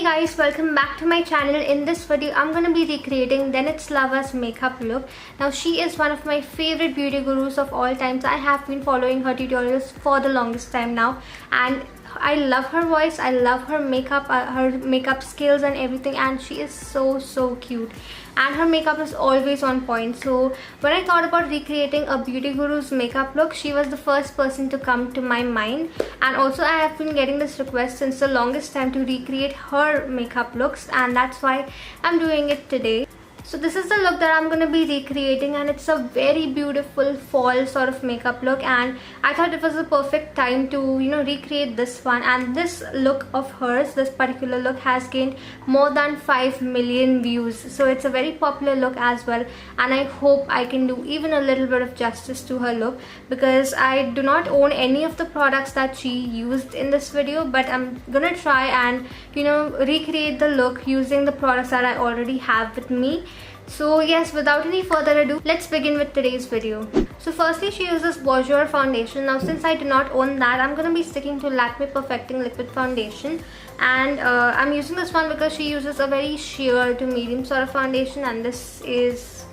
guys, welcome back to my channel. In this video I'm going to be recreating DENITSLAVA'S makeup look. Now she is one of my favorite beauty gurus of all times. I have been following her tutorials for the longest time now, and I love her voice, I love her makeup skills and everything, and she is so cute and her makeup is always on point. So when I thought about recreating a beauty guru's makeup look, she was the first person to come to my mind. And also I have been getting this request since the longest time to recreate her makeup looks, and that's why I'm doing it today. So this is the look that I'm going to be recreating, and it's a very beautiful fall sort of makeup look, and I thought it was the perfect time to recreate this one. And this look of hers, this particular look, has gained more than 5 million views, so it's a very popular look as well, and I hope I can do even a little bit of justice to her look, because I do not own any of the products that she used in this video, but I'm gonna try and recreate the look using the products that I already have with me. So yes, without any further ado, let's begin with today's video. So firstly, she uses Bonjour foundation. Now since I do not own that, I'm going to be sticking to Lakme Perfecting Liquid Foundation, and I'm using this one because she uses a very sheer to medium sort of foundation, and this is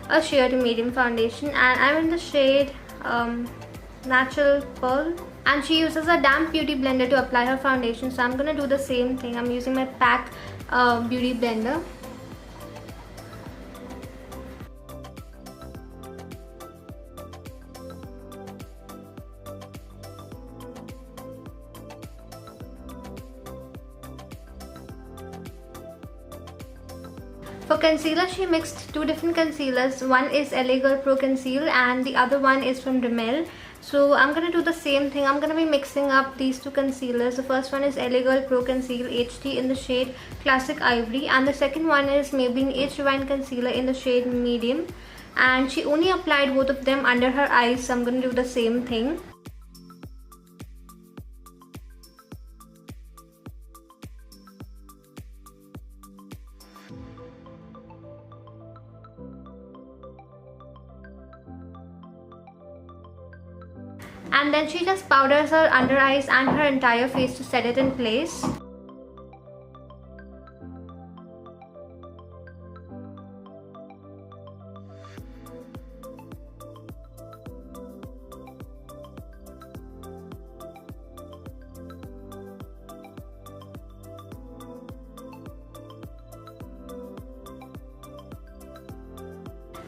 a sheer to medium foundation, and I'm in the shade Natural Pearl, and she uses a damp beauty blender to apply her foundation. So I'm going to do the same thing. I'm using my PAC beauty blender. For concealer, she mixed two different concealers. One is L.A.Girl Pro Conceal and the other one is from Rimmel. So I'm going to do the same thing. I'm going to be mixing up these two concealers. The first one is L.A.Girl Pro Conceal HD in the shade Classic Ivory, and the second one is Maybelline Age Divine Concealer in the shade Medium. And she only applied both of them under her eyes, so I'm going to do the same thing. And then she just powders her under eyes and her entire face to set it in place.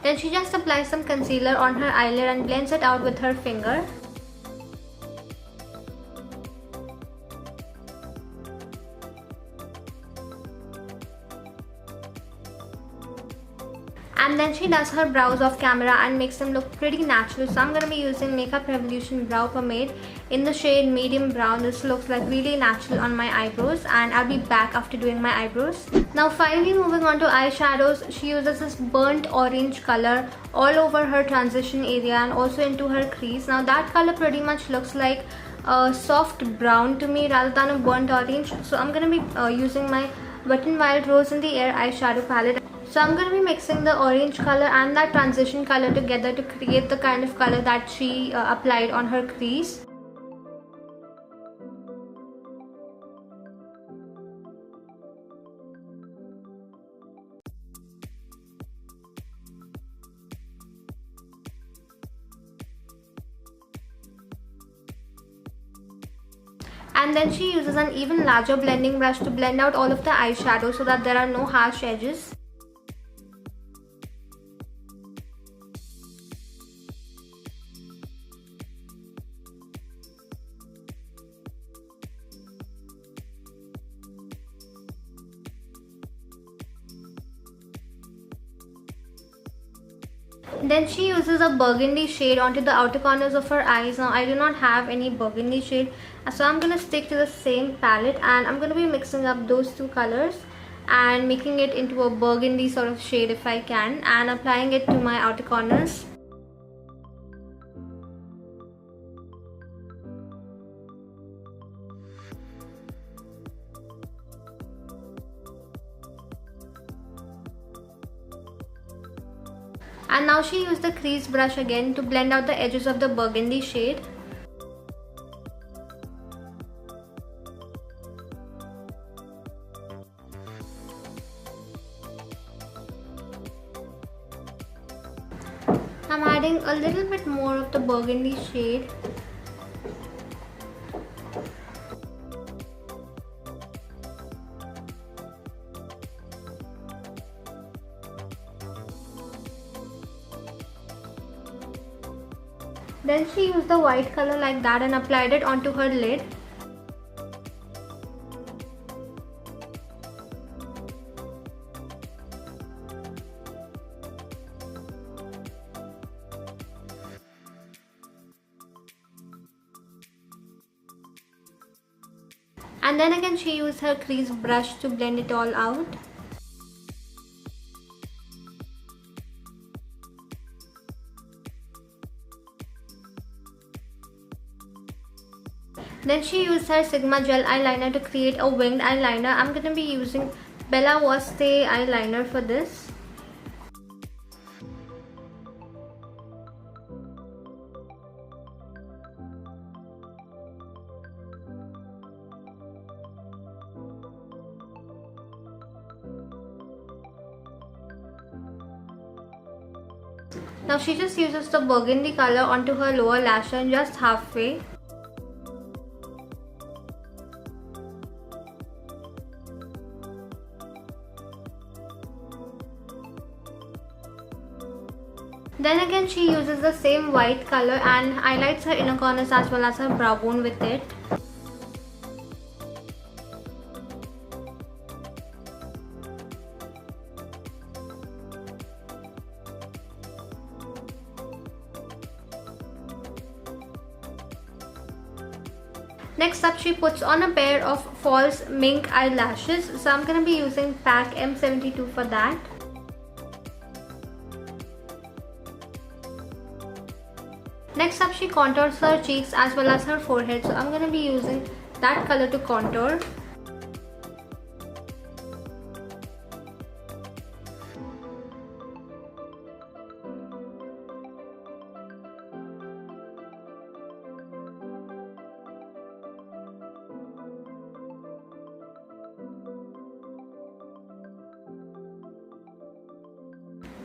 Then she just applies some concealer on her eyelid and blends it out with her finger. And then she does her brows off camera and makes them look pretty natural. So I'm going to be using Makeup Revolution Brow Pomade in the shade Medium Brown. This looks like really natural on my eyebrows, and I'll be back after doing my eyebrows. Now finally, moving on to eyeshadows, she uses this burnt orange color all over her transition area and also into her crease. Now that color pretty much looks like a soft brown to me rather than a burnt orange. So I'm going to be using my Wet n Wild Rose in the Air eyeshadow palette. So I'm going to be mixing the orange color and that transition color together to create the kind of color that she applied on her crease. And then she uses an even larger blending brush to blend out all of the eyeshadow so that there are no harsh edges. Then she uses a burgundy shade onto the outer corners of her eyes. Now I do not have any burgundy shade, so I'm going to stick to the same palette, and I'm going to be mixing up those two colors and making it into a burgundy sort of shade if I can, and applying it to my outer corners. And now she used the crease brush again to blend out the edges of the burgundy shade. I'm adding a little bit more of the burgundy shade. Then she used the white color like that and applied it onto her lid. And then again she used her crease brush to blend it all out. Then she used her Sigma gel eyeliner to create a winged eyeliner. I'm going to be using BellaVoste eyeliner for this. Now she just uses the burgundy color onto her lower lash line just halfway. Then again she uses the same white color and highlights her inner corners as well as her brow bone with it. Next up, she puts on a pair of false mink eyelashes. So I'm going to be using PAC M72 for that. Next up, she contours her cheeks as well as her forehead. So I'm going to be using that color to contour.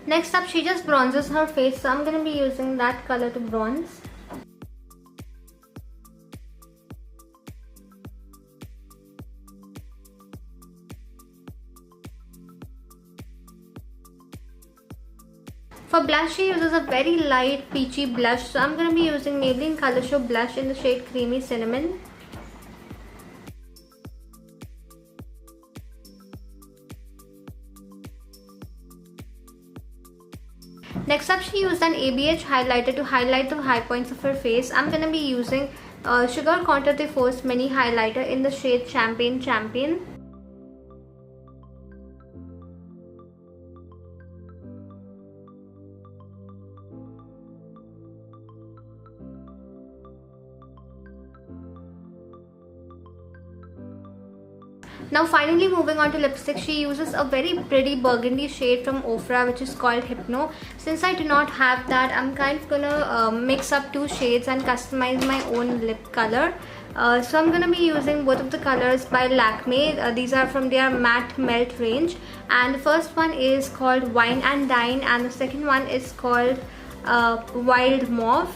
Next up, she just bronzes her face, so I'm going to be using that color to bronze. For blush, she uses a very light peachy blush, so I'm going to be using Maybelline Colorshow blush in the shade Creamy Cinnamon. Next up, she used an ABH highlighter to highlight the high points of her face. I'm going to be using Sugar Contour de Force Mini Highlighter in the shade Champagne Champion. Now finally moving on to lipstick, she uses a very pretty burgundy shade from Ofra which is called Hypno. Since I do not have that, I'm kind of gonna mix up two shades and customize my own lip color. So I'm gonna be using both of the colors by Lakme. These are from their matte melt range, and the first one is called Wine and Dine and the second one is called Wild Mauve.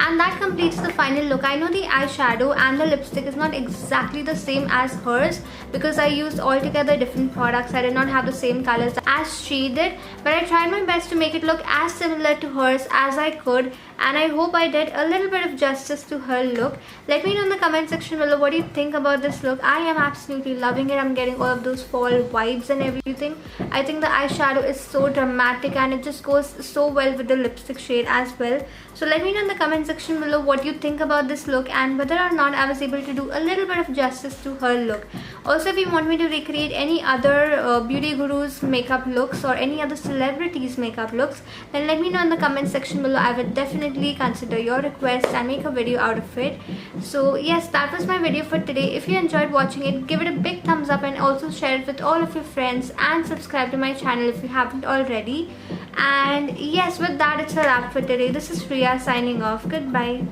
And that completes the final look. I know the eyeshadow and the lipstick is not exactly the same as hers because I used altogether different products. I did not have the same colors as she did, but I tried my best to make it look as similar to hers as I could, and I hope I did a little bit of justice to her look. Let me know in the comment section below what you think about this look. I am absolutely loving it. I'm getting all of those fall vibes and everything. I think the eyeshadow is so dramatic and it just goes so well with the lipstick shade as well. So let me know in the comment section below what you think about this look and whether or not I was able to do a little bit of justice to her look. Also, if you want me to recreate any other beauty gurus makeup looks or any other celebrities makeup looks, then let me know in the comment section below. I would definitely definitely consider your request and make a video out of it. So yes, that was my video for today. If you enjoyed watching it, give it a big thumbs up and also share it with all of your friends, and subscribe to my channel if you haven't already. And yes, with that, it's a wrap for today. This is Riya signing off. Goodbye.